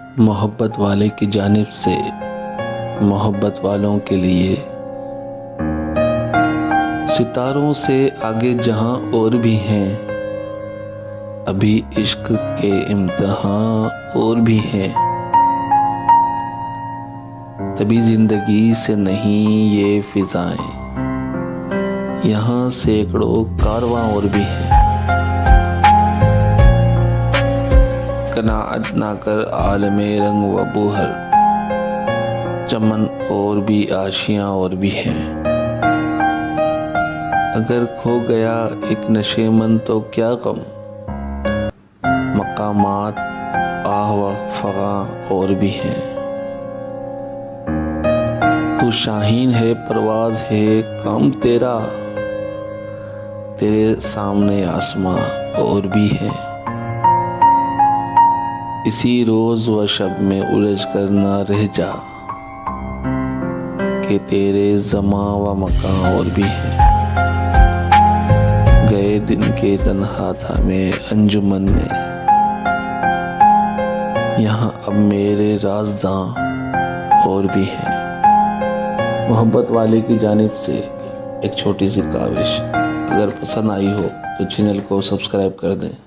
मोहब्बत वाले की जानिब से मोहब्बत वालों के लिए सितारों से आगे जहां और भी हैं, अभी इश्क के इम्तिहान और भी हैं। तभी जिंदगी से नहीं ये फिजाएं, यहाँ सैकड़ों कारवां और भी हैं। कनाअत ना कर आलमे रंग व बूहर, चमन और भी आशियाँ और भी हैं। अगर खो गया एक नशेमन तो क्या गम, मकामात आह व फगा और भी हैं। तू शाहीन है परवाज है काम तेरा, तेरे सामने आसमां और भी हैं। इसी रोज व शब में उलझ कर ना रह जा, कि तेरे ज़मा व मकां और भी हैं। गए दिन के तन्हा था मैं अंजुमन में, यहाँ अब मेरे राज़दां और भी हैं। मोहब्बत वाले की जानिब से एक छोटी सी काविश, अगर पसंद आई हो तो चैनल को सब्सक्राइब कर दें।